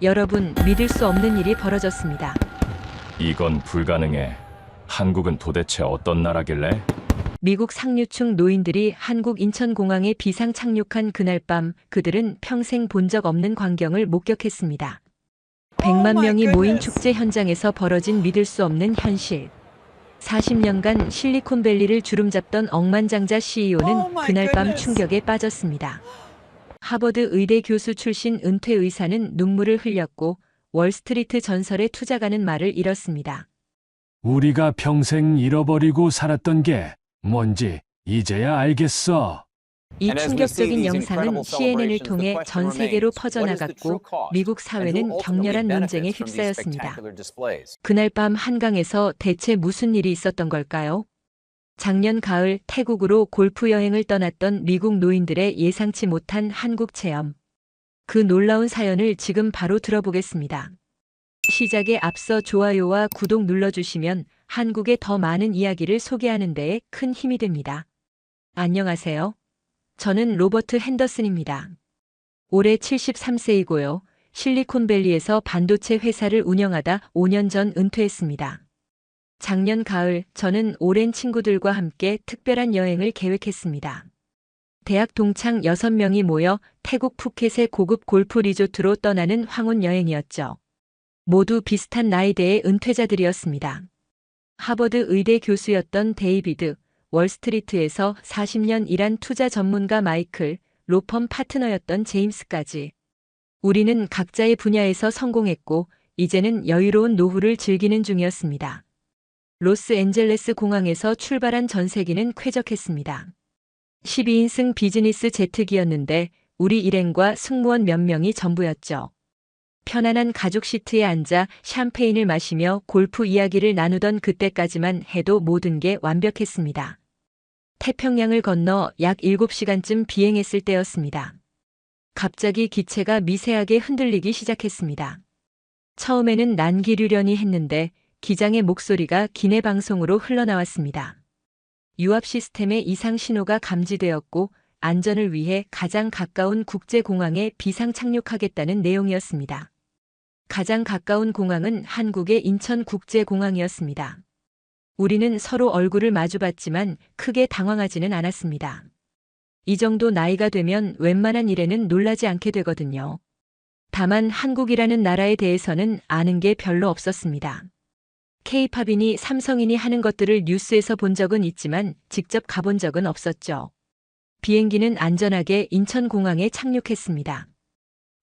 여러분, 믿을 수 없는 일이 벌어졌습니다. 이건 불가능해. 한국은 도대체 어떤 나라길래? 미국 상류층 노인들이 한국 인천공항에 비상 착륙한 그날 밤 그들은 평생 본 적 없는 광경을 목격했습니다. 100만 명이 모인 축제 현장에서 벌어진 믿을 수 없는 현실. 40년간 실리콘밸리를 주름잡던 억만장자 CEO는 그날 밤 충격에 빠졌습니다. 하버드 의대 교수 출신 은퇴 의사는 눈물을 흘렸고 월스트리트 전설의 투자가는 말을 잃었습니다. 우리가 평생 잃어버리고 살았던 게 뭔지 이제야 알겠어. 이 충격적인 영상은 CNN을 통해 전 세계로 퍼져나갔고 미국 사회는 격렬한 논쟁에 휩싸였습니다. 그날 밤 한강에서 대체 무슨 일이 있었던 걸까요? 작년 가을 태국으로 골프 여행을 떠났던 미국 노인들의 예상치 못한 한국 체험. 그 놀라운 사연을 지금 바로 들어보겠습니다. 시작에 앞서 좋아요와 구독 눌러주시면 한국의 더 많은 이야기를 소개하는 데에 큰 힘이 됩니다. 안녕하세요. 저는 로버트 핸더슨입니다. 올해 73세이고요. 실리콘밸리에서 반도체 회사를 운영하다 5년 전 은퇴했습니다. 작년 가을 저는 오랜 친구들과 함께 특별한 여행을 계획했습니다. 대학 동창 6명이 모여 태국 푸켓의 고급 골프 리조트로 떠나는 황혼 여행이었죠. 모두 비슷한 나이대의 은퇴자들이었습니다. 하버드 의대 교수였던 데이비드, 월스트리트에서 40년 일한 투자 전문가 마이클, 로펌 파트너였던 제임스까지. 우리는 각자의 분야에서 성공했고 이제는 여유로운 노후를 즐기는 중이었습니다. 로스앤젤레스 공항에서 출발한 전세기는 쾌적했습니다. 12인승 비즈니스 제트기였는데 우리 일행과 승무원 몇 명이 전부였죠. 편안한 가죽 시트에 앉아 샴페인을 마시며 골프 이야기를 나누던 그때까지만 해도 모든 게 완벽했습니다. 태평양을 건너 약 7시간쯤 비행했을 때였습니다. 갑자기 기체가 미세하게 흔들리기 시작했습니다. 처음에는 난기류련이 했는데 기장의 목소리가 기내 방송으로 흘러나왔습니다. 유압 시스템의 이상 신호가 감지되었고 안전을 위해 가장 가까운 국제공항에 비상 착륙하겠다는 내용이었습니다. 가장 가까운 공항은 한국의 인천국제공항이었습니다. 우리는 서로 얼굴을 마주봤지만 크게 당황하지는 않았습니다. 이 정도 나이가 되면 웬만한 일에는 놀라지 않게 되거든요. 다만 한국이라는 나라에 대해서는 아는 게 별로 없었습니다. K-팝이니 삼성이니 하는 것들을 뉴스에서 본 적은 있지만 직접 가본 적은 없었죠. 비행기는 안전하게 인천공항에 착륙했습니다.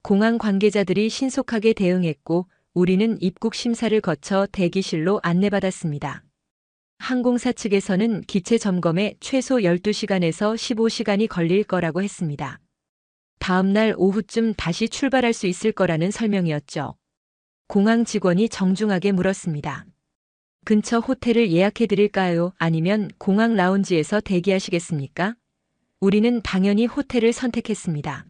공항 관계자들이 신속하게 대응했고 우리는 입국 심사를 거쳐 대기실로 안내받았습니다. 항공사 측에서는 기체 점검에 최소 12시간에서 15시간이 걸릴 거라고 했습니다. 다음 날 오후쯤 다시 출발할 수 있을 거라는 설명이었죠. 공항 직원이 정중하게 물었습니다. 근처 호텔을 예약해 드릴까요? 아니면 공항 라운지에서 대기하시겠습니까? 우리는 당연히 호텔을 선택했습니다.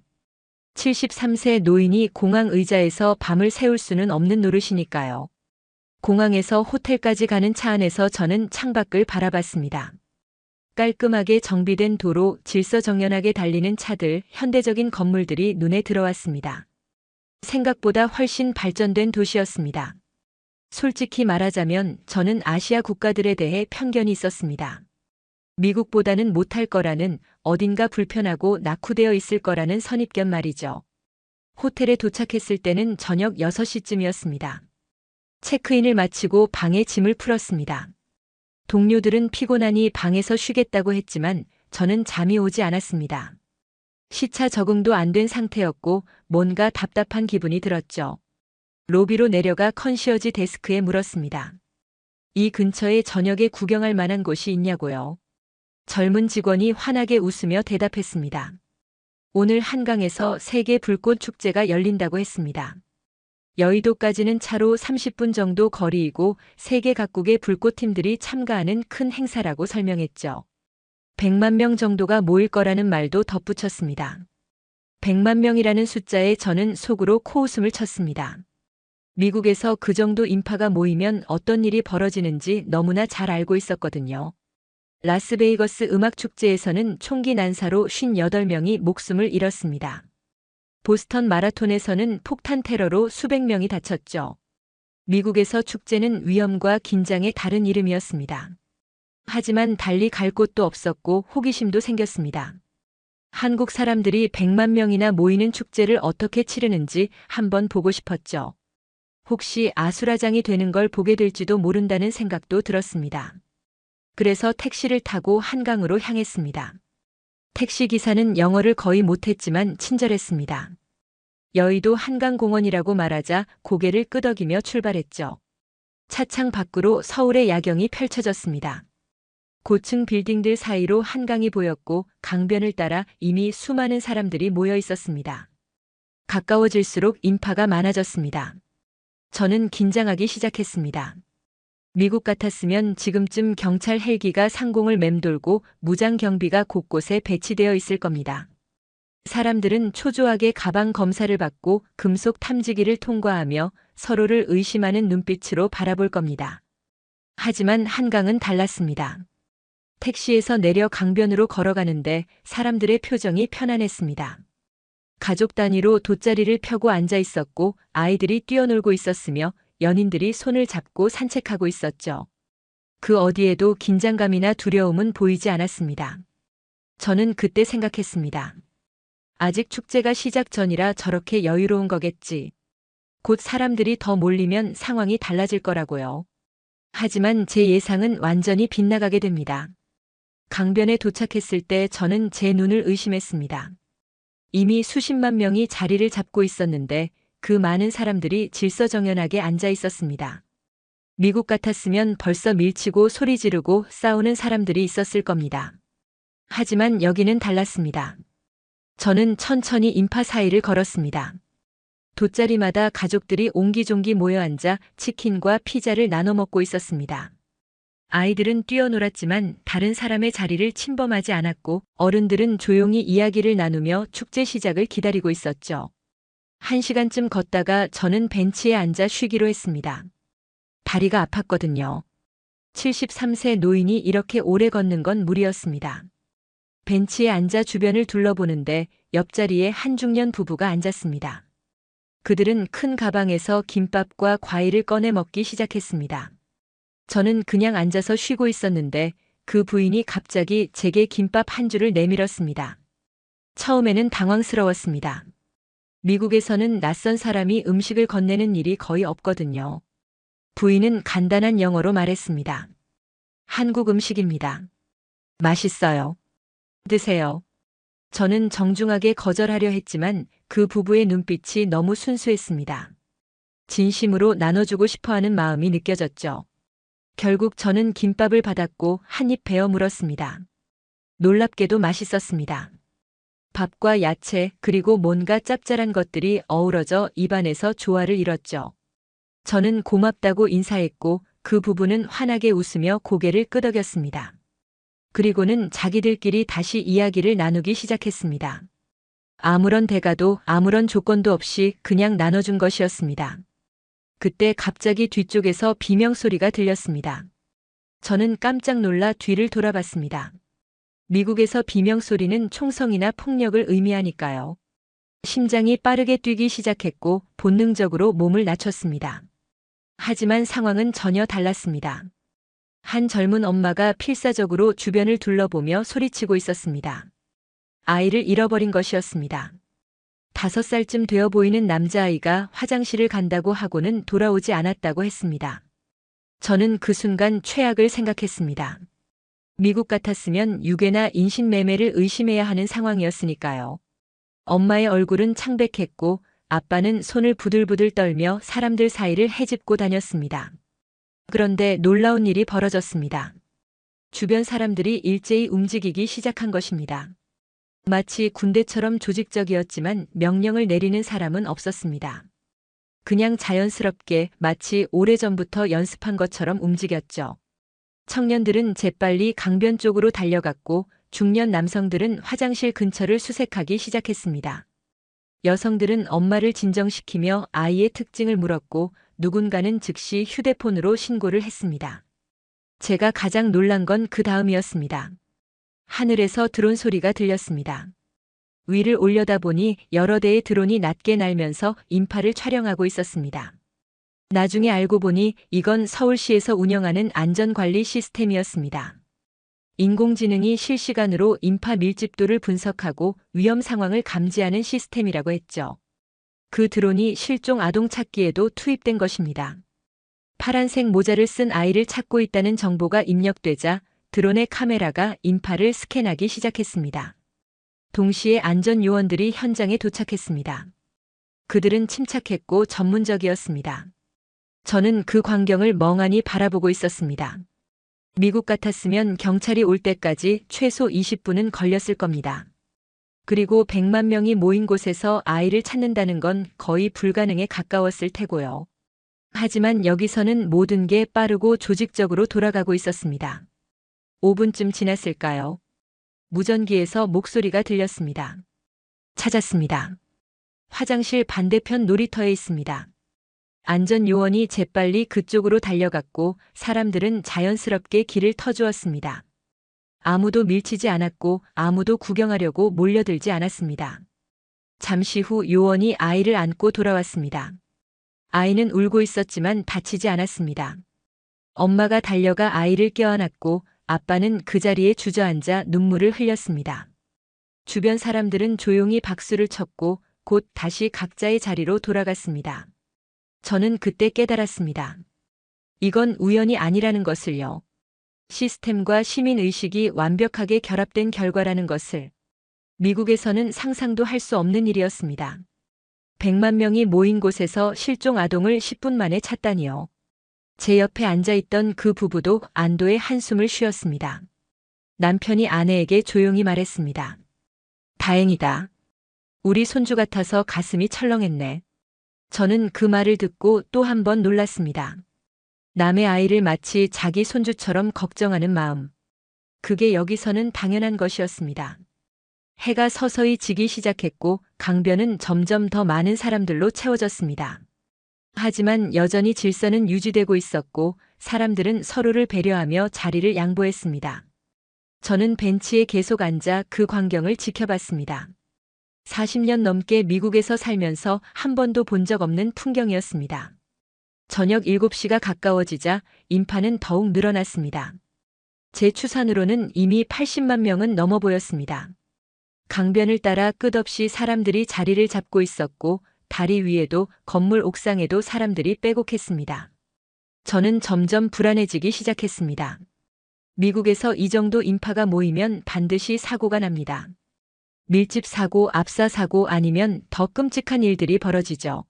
73세 노인이 공항 의자에서 밤을 새울 수는 없는 노릇이니까요. 공항에서 호텔까지 가는 차 안에서 저는 창밖을 바라봤습니다. 깔끔하게 정비된 도로, 질서정연하게 달리는 차들, 현대적인 건물들이 눈에 들어왔습니다. 생각보다 훨씬 발전된 도시였습니다. 솔직히 말하자면 저는 아시아 국가들에 대해 편견이 있었습니다. 미국보다는 못할 거라는, 어딘가 불편하고 낙후되어 있을 거라는 선입견 말이죠. 호텔에 도착했을 때는 저녁 6시쯤이었습니다. 체크인을 마치고 방에 짐을 풀었습니다. 동료들은 피곤하니 방에서 쉬겠다고 했지만 저는 잠이 오지 않았습니다. 시차 적응도 안 된 상태였고 뭔가 답답한 기분이 들었죠. 로비로 내려가 컨시어지 데스크에 물었습니다. 이 근처에 저녁에 구경할 만한 곳이 있냐고요. 젊은 직원이 환하게 웃으며 대답했습니다. 오늘 한강에서 세계 불꽃 축제가 열린다고 했습니다. 여의도까지는 차로 30분 정도 거리이고 세계 각국의 불꽃팀들이 참가하는 큰 행사라고 설명했죠. 100만 명 정도가 모일 거라는 말도 덧붙였습니다. 100만 명이라는 숫자에 저는 속으로 코웃음을 쳤습니다. 미국에서 그 정도 인파가 모이면 어떤 일이 벌어지는지 너무나 잘 알고 있었거든요. 라스베이거스 음악축제에서는 총기 난사로 58명이 목숨을 잃었습니다. 보스턴 마라톤에서는 폭탄 테러로 수백 명이 다쳤죠. 미국에서 축제는 위험과 긴장의 다른 이름이었습니다. 하지만 달리 갈 곳도 없었고 호기심도 생겼습니다. 한국 사람들이 100만 명이나 모이는 축제를 어떻게 치르는지 한번 보고 싶었죠. 혹시 아수라장이 되는 걸 보게 될지도 모른다는 생각도 들었습니다. 그래서 택시를 타고 한강으로 향했습니다. 택시 기사는 영어를 거의 못했지만 친절했습니다. 여의도 한강공원이라고 말하자 고개를 끄덕이며 출발했죠. 차창 밖으로 서울의 야경이 펼쳐졌습니다. 고층 빌딩들 사이로 한강이 보였고 강변을 따라 이미 수많은 사람들이 모여 있었습니다. 가까워질수록 인파가 많아졌습니다. 저는 긴장하기 시작했습니다. 미국 같았으면 지금쯤 경찰 헬기가 상공을 맴돌고 무장 경비가 곳곳에 배치되어 있을 겁니다. 사람들은 초조하게 가방 검사를 받고 금속 탐지기를 통과하며 서로를 의심하는 눈빛으로 바라볼 겁니다. 하지만 한강은 달랐습니다. 택시에서 내려 강변으로 걸어가는데 사람들의 표정이 편안했습니다. 가족 단위로 돗자리를 펴고 앉아 있었고 아이들이 뛰어놀고 있었으며 연인들이 손을 잡고 산책하고 있었죠. 그 어디에도 긴장감이나 두려움은 보이지 않았습니다. 저는 그때 생각했습니다. 아직 축제가 시작 전이라 저렇게 여유로운 거겠지. 곧 사람들이 더 몰리면 상황이 달라질 거라고요. 하지만 제 예상은 완전히 빗나가게 됩니다. 강변에 도착했을 때 저는 제 눈을 의심했습니다. 이미 수십만 명이 자리를 잡고 있었는데 그 많은 사람들이 질서정연하게 앉아 있었습니다. 미국 같았으면 벌써 밀치고 소리 지르고 싸우는 사람들이 있었을 겁니다. 하지만 여기는 달랐습니다. 저는 천천히 인파 사이를 걸었습니다. 돗자리마다 가족들이 옹기종기 모여 앉아 치킨과 피자를 나눠 먹고 있었습니다. 아이들은 뛰어놀았지만 다른 사람의 자리를 침범하지 않았고 어른들은 조용히 이야기를 나누며 축제 시작을 기다리고 있었죠. 1시간쯤 걷다가 저는 벤치에 앉아 쉬기로 했습니다. 다리가 아팠거든요. 73세 노인이 이렇게 오래 걷는 건 무리였습니다. 벤치에 앉아 주변을 둘러보는데 옆자리에 한 중년 부부가 앉았습니다. 그들은 큰 가방에서 김밥과 과일을 꺼내 먹기 시작했습니다. 저는 그냥 앉아서 쉬고 있었는데 그 부인이 갑자기 제게 김밥 한 줄을 내밀었습니다. 처음에는 당황스러웠습니다. 미국에서는 낯선 사람이 음식을 건네는 일이 거의 없거든요. 부인은 간단한 영어로 말했습니다. 한국 음식입니다. 맛있어요. 드세요. 저는 정중하게 거절하려 했지만 그 부부의 눈빛이 너무 순수했습니다. 진심으로 나눠주고 싶어하는 마음이 느껴졌죠. 결국 저는 김밥을 받았고 한 입 베어 물었습니다. 놀랍게도 맛있었습니다. 밥과 야채 그리고 뭔가 짭짤한 것들이 어우러져 입안에서 조화를 이뤘죠. 저는 고맙다고 인사했고 그 부부는 환하게 웃으며 고개를 끄덕였습니다. 그리고는 자기들끼리 다시 이야기를 나누기 시작했습니다. 아무런 대가도 아무런 조건도 없이 그냥 나눠준 것이었습니다. 그때 갑자기 뒤쪽에서 비명소리가 들렸습니다. 저는 깜짝 놀라 뒤를 돌아봤습니다. 미국에서 비명소리는 총성이나 폭력을 의미하니까요. 심장이 빠르게 뛰기 시작했고 본능적으로 몸을 낮췄습니다. 하지만 상황은 전혀 달랐습니다. 한 젊은 엄마가 필사적으로 주변을 둘러보며 소리치고 있었습니다. 아이를 잃어버린 것이었습니다. 5살쯤 되어 보이는 남자아이가 화장실을 간다고 하고는 돌아오지 않았다고 했습니다. 저는 그 순간 최악을 생각했습니다. 미국 같았으면 유괴나 인신매매를 의심해야 하는 상황이었으니까요. 엄마의 얼굴은 창백했고 아빠는 손을 부들부들 떨며 사람들 사이를 헤집고 다녔습니다. 그런데 놀라운 일이 벌어졌습니다. 주변 사람들이 일제히 움직이기 시작한 것입니다. 마치 군대처럼 조직적이었지만 명령을 내리는 사람은 없었습니다. 그냥 자연스럽게 마치 오래전부터 연습한 것처럼 움직였죠. 청년들은 재빨리 강변 쪽으로 달려갔고 중년 남성들은 화장실 근처를 수색하기 시작했습니다. 여성들은 엄마를 진정시키며 아이의 특징을 물었고 누군가는 즉시 휴대폰으로 신고를 했습니다. 제가 가장 놀란 건 그 다음이었습니다. 하늘에서 드론 소리가 들렸습니다. 위를 올려다보니 여러 대의 드론이 낮게 날면서 인파를 촬영하고 있었습니다. 나중에 알고 보니 이건 서울시에서 운영하는 안전관리 시스템이었습니다. 인공지능이 실시간으로 인파 밀집도를 분석하고 위험 상황을 감지하는 시스템이라고 했죠. 그 드론이 실종 아동 찾기에도 투입된 것입니다. 파란색 모자를 쓴 아이를 찾고 있다는 정보가 입력되자 드론의 카메라가 인파를 스캔하기 시작했습니다. 동시에 안전요원들이 현장에 도착했습니다. 그들은 침착했고 전문적이었습니다. 저는 그 광경을 멍하니 바라보고 있었습니다. 미국 같았으면 경찰이 올 때까지 최소 20분은 걸렸을 겁니다. 그리고 100만 명이 모인 곳에서 아이를 찾는다는 건 거의 불가능에 가까웠을 테고요. 하지만 여기서는 모든 게 빠르고 조직적으로 돌아가고 있었습니다. 5분쯤 지났을까요? 무전기에서 목소리가 들렸습니다. 찾았습니다. 화장실 반대편 놀이터에 있습니다. 안전요원이 재빨리 그쪽으로 달려갔고 사람들은 자연스럽게 길을 터주었습니다. 아무도 밀치지 않았고 아무도 구경하려고 몰려들지 않았습니다. 잠시 후 요원이 아이를 안고 돌아왔습니다. 아이는 울고 있었지만 다치지 않았습니다. 엄마가 달려가 아이를 껴안았고 아빠는 그 자리에 주저앉아 눈물을 흘렸습니다. 주변 사람들은 조용히 박수를 쳤고 곧 다시 각자의 자리로 돌아갔습니다. 저는 그때 깨달았습니다. 이건 우연이 아니라는 것을요. 시스템과 시민의식이 완벽하게 결합된 결과라는 것을. 미국에서는 상상도 할 수 없는 일이었습니다. 100만 명이 모인 곳에서 실종 아동을 10분 만에 찾다니요. 제 옆에 앉아있던 그 부부도 안도의 한숨을 쉬었습니다. 남편이 아내에게 조용히 말했습니다. 다행이다. 우리 손주 같아서 가슴이 철렁했네. 저는 그 말을 듣고 또 한 번 놀랐습니다. 남의 아이를 마치 자기 손주처럼 걱정하는 마음. 그게 여기서는 당연한 것이었습니다. 해가 서서히 지기 시작했고 강변은 점점 더 많은 사람들로 채워졌습니다. 하지만 여전히 질서는 유지되고 있었고 사람들은 서로를 배려하며 자리를 양보했습니다. 저는 벤치에 계속 앉아 그 광경을 지켜봤습니다. 40년 넘게 미국에서 살면서 한 번도 본 적 없는 풍경이었습니다. 저녁 7시가 가까워지자 인파는 더욱 늘어났습니다. 제 추산으로는 이미 80만 명은 넘어 보였습니다. 강변을 따라 끝없이 사람들이 자리를 잡고 있었고 다리 위에도 건물 옥상에도 사람들이 빼곡했습니다. 저는 점점 불안해지기 시작했습니다. 미국에서 이 정도 인파가 모이면 반드시 사고가 납니다. 밀집 사고, 압사 사고 아니면 더 끔찍한 일들이 벌어지죠.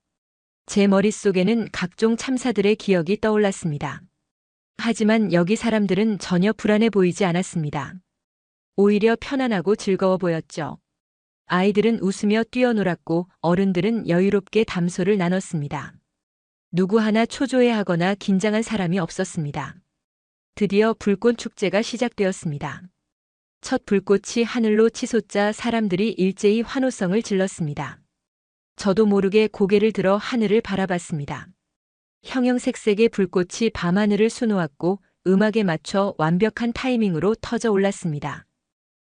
제 머릿속에는 각종 참사들의 기억이 떠올랐습니다. 하지만 여기 사람들은 전혀 불안해 보이지 않았습니다. 오히려 편안하고 즐거워 보였죠. 아이들은 웃으며 뛰어놀았고 어른들은 여유롭게 담소를 나눴습니다. 누구 하나 초조해하거나 긴장한 사람이 없었습니다. 드디어 불꽃 축제가 시작되었습니다. 첫 불꽃이 하늘로 치솟자 사람들이 일제히 환호성을 질렀습니다. 저도 모르게 고개를 들어 하늘을 바라봤습니다. 형형색색의 불꽃이 밤하늘을 수놓았고 음악에 맞춰 완벽한 타이밍으로 터져 올랐습니다.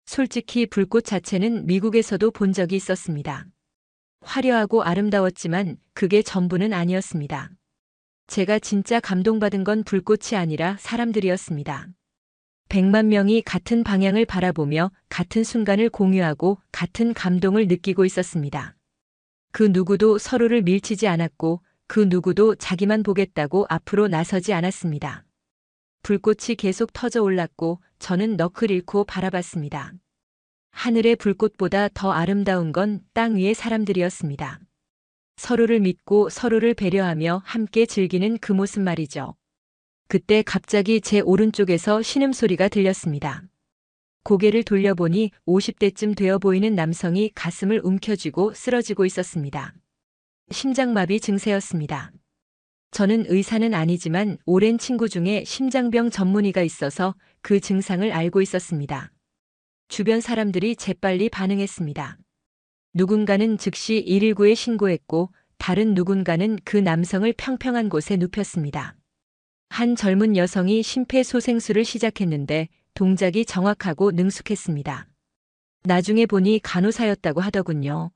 솔직히 불꽃 자체는 미국에서도 본 적이 있었습니다. 화려하고 아름다웠지만 그게 전부는 아니었습니다. 제가 진짜 감동받은 건 불꽃이 아니라 사람들이었습니다. 100만 명이 같은 방향을 바라보며 같은 순간을 공유하고 같은 감동을 느끼고 있었습니다. 그 누구도 서로를 밀치지 않았고 그 누구도 자기만 보겠다고 앞으로 나서지 않았습니다. 불꽃이 계속 터져 올랐고 저는 넋을 잃고 바라봤습니다. 하늘의 불꽃보다 더 아름다운 건 땅 위의 사람들이었습니다. 서로를 믿고 서로를 배려하며 함께 즐기는 그 모습 말이죠. 그때 갑자기 제 오른쪽에서 신음소리가 들렸습니다. 고개를 돌려보니 50대쯤 되어 보이는 남성이 가슴을 움켜쥐고 쓰러지고 있었습니다. 심장마비 증세였습니다. 저는 의사는 아니지만 오랜 친구 중에 심장병 전문의가 있어서 그 증상을 알고 있었습니다. 주변 사람들이 재빨리 반응했습니다. 누군가는 즉시 119에 신고했고 다른 누군가는 그 남성을 평평한 곳에 눕혔습니다. 한 젊은 여성이 심폐소생술을 시작했는데 동작이 정확하고 능숙했습니다. 나중에 보니 간호사였다고 하더군요.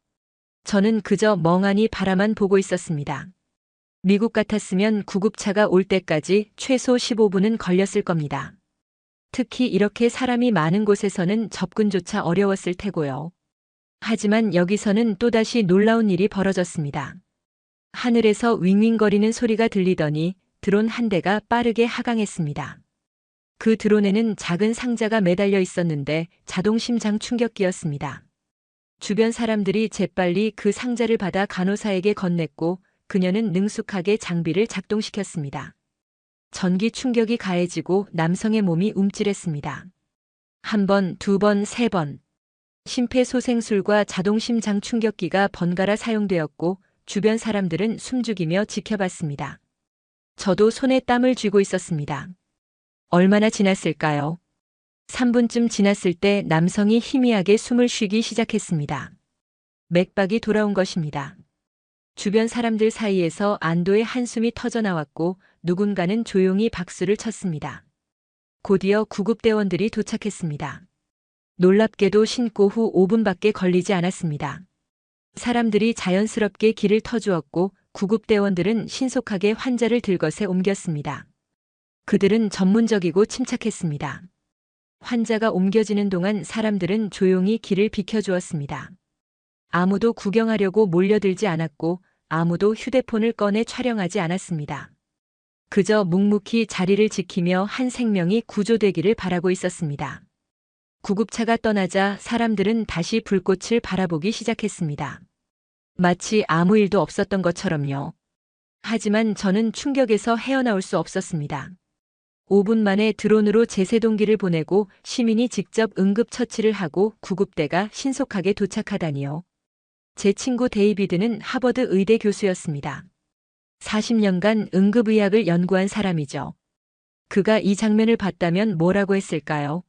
저는 그저 멍하니 바라만 보고 있었습니다. 미국 같았으면 구급차가 올 때까지 최소 15분은 걸렸을 겁니다. 특히 이렇게 사람이 많은 곳에서는 접근조차 어려웠을 테고요. 하지만 여기서는 또다시 놀라운 일이 벌어졌습니다. 하늘에서 윙윙거리는 소리가 들리더니 드론 한 대가 빠르게 하강했습니다. 그 드론에는 작은 상자가 매달려 있었는데 자동 심장 충격기였습니다. 주변 사람들이 재빨리 그 상자를 받아 간호사에게 건넸고 그녀는 능숙하게 장비를 작동시켰습니다. 전기 충격이 가해지고 남성의 몸이 움찔했습니다. 한 번, 두 번, 세 번. 심폐소생술과 자동 심장 충격기가 번갈아 사용되었고 주변 사람들은 숨죽이며 지켜봤습니다. 저도 손에 땀을 쥐고 있었습니다. 얼마나 지났을까요? 3분쯤 지났을 때 남성이 희미하게 숨을 쉬기 시작했습니다. 맥박이 돌아온 것입니다. 주변 사람들 사이에서 안도의 한숨이 터져나왔고 누군가는 조용히 박수를 쳤습니다. 곧이어 구급대원들이 도착했습니다. 놀랍게도 신고 후 5분밖에 걸리지 않았습니다. 사람들이 자연스럽게 길을 터주었고 구급대원들은 신속하게 환자를 들것에 옮겼습니다. 그들은 전문적이고 침착했습니다. 환자가 옮겨지는 동안 사람들은 조용히 길을 비켜주었습니다. 아무도 구경하려고 몰려들지 않았고 아무도 휴대폰을 꺼내 촬영하지 않았습니다. 그저 묵묵히 자리를 지키며 한 생명이 구조되기를 바라고 있었습니다. 구급차가 떠나자 사람들은 다시 불꽃을 바라보기 시작했습니다. 마치 아무 일도 없었던 것처럼요. 하지만 저는 충격에서 헤어나올 수 없었습니다. 5분 만에 드론으로 제세동기를 보내고 시민이 직접 응급처치를 하고 구급대가 신속하게 도착하다니요. 제 친구 데이비드는 하버드 의대 교수였습니다. 40년간 응급의학을 연구한 사람이죠. 그가 이 장면을 봤다면 뭐라고 했을까요?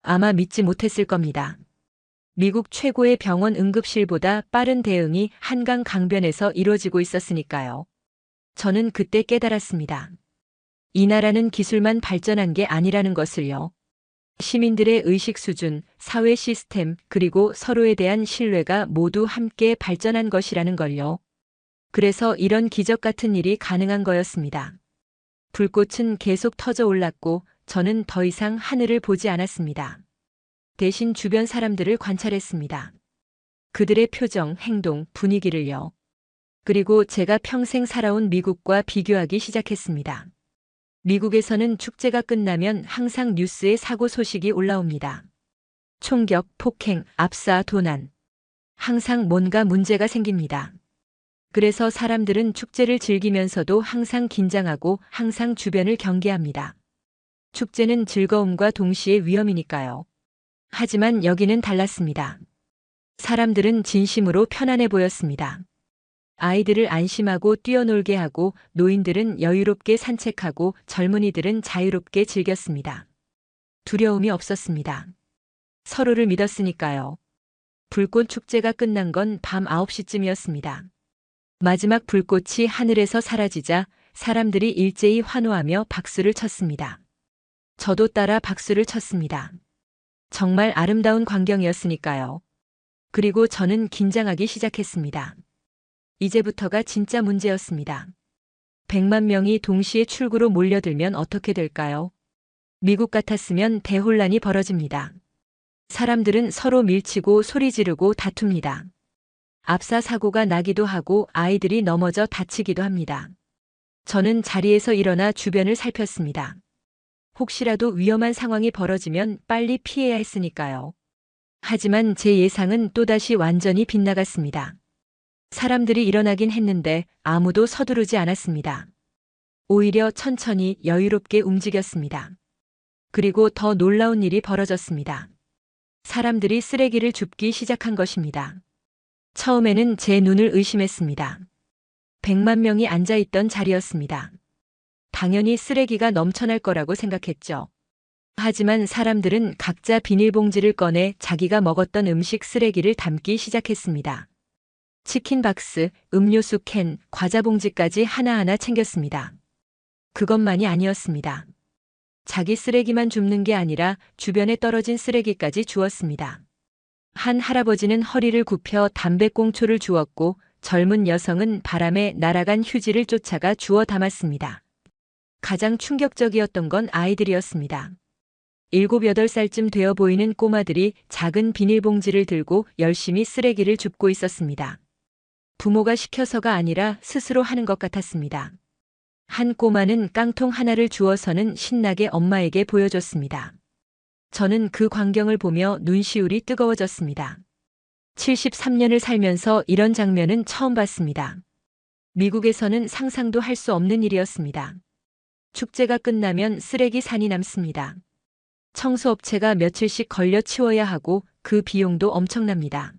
아마 믿지 못했을 겁니다. 미국 최고의 병원 응급실보다 빠른 대응이 한강 강변에서 이루어지고 있었으니까요. 저는 그때 깨달았습니다. 이 나라는 기술만 발전한 게 아니라는 것을요. 시민들의 의식 수준, 사회 시스템, 그리고 서로에 대한 신뢰가 모두 함께 발전한 것이라는 걸요. 그래서 이런 기적 같은 일이 가능한 거였습니다. 불꽃은 계속 터져 올랐고 저는 더 이상 하늘을 보지 않았습니다. 대신 주변 사람들을 관찰했습니다. 그들의 표정, 행동, 분위기를요. 그리고 제가 평생 살아온 미국과 비교하기 시작했습니다. 미국에서는 축제가 끝나면 항상 뉴스에 사고 소식이 올라옵니다. 총격, 폭행, 압사, 도난. 항상 뭔가 문제가 생깁니다. 그래서 사람들은 축제를 즐기면서도 항상 긴장하고 항상 주변을 경계합니다. 축제는 즐거움과 동시에 위험이니까요. 하지만 여기는 달랐습니다. 사람들은 진심으로 편안해 보였습니다. 아이들을 안심하고 뛰어놀게 하고 노인들은 여유롭게 산책하고 젊은이들은 자유롭게 즐겼습니다. 두려움이 없었습니다. 서로를 믿었으니까요. 불꽃 축제가 끝난 건 밤 9시쯤이었습니다. 마지막 불꽃이 하늘에서 사라지자 사람들이 일제히 환호하며 박수를 쳤습니다. 저도 따라 박수를 쳤습니다. 정말 아름다운 광경이었으니까요. 그리고 저는 긴장하기 시작했습니다. 이제부터가 진짜 문제였습니다. 100만 명이 동시에 출구로 몰려들면 어떻게 될까요? 미국 같았으면 대혼란이 벌어집니다. 사람들은 서로 밀치고 소리 지르고 다툽니다. 압사 사고가 나기도 하고 아이들이 넘어져 다치기도 합니다. 저는 자리에서 일어나 주변을 살폈습니다. 혹시라도 위험한 상황이 벌어지면 빨리 피해야 했으니까요. 하지만 제 예상은 또다시 완전히 빗나갔습니다. 사람들이 일어나긴 했는데 아무도 서두르지 않았습니다. 오히려 천천히 여유롭게 움직였습니다. 그리고 더 놀라운 일이 벌어졌습니다. 사람들이 쓰레기를 줍기 시작한 것입니다. 처음에는 제 눈을 의심했습니다. 100만 명이 앉아있던 자리였습니다. 당연히 쓰레기가 넘쳐날 거라고 생각했죠. 하지만 사람들은 각자 비닐봉지를 꺼내 자기가 먹었던 음식 쓰레기를 담기 시작했습니다. 치킨 박스, 음료수 캔, 과자 봉지까지 하나하나 챙겼습니다. 그것만이 아니었습니다. 자기 쓰레기만 줍는 게 아니라 주변에 떨어진 쓰레기까지 주었습니다. 한 할아버지는 허리를 굽혀 담배꽁초를 주었고 젊은 여성은 바람에 날아간 휴지를 쫓아가 주워 담았습니다. 가장 충격적이었던 건 아이들이었습니다. 7, 8살쯤 되어 보이는 꼬마들이 작은 비닐봉지를 들고 열심히 쓰레기를 줍고 있었습니다. 부모가 시켜서가 아니라 스스로 하는 것 같았습니다. 한 꼬마는 깡통 하나를 주워서는 신나게 엄마에게 보여줬습니다. 저는 그 광경을 보며 눈시울이 뜨거워졌습니다. 73년을 살면서 이런 장면은 처음 봤습니다. 미국에서는 상상도 할 수 없는 일이었습니다. 축제가 끝나면 쓰레기 산이 남습니다. 청소업체가 며칠씩 걸려 치워야 하고 그 비용도 엄청납니다.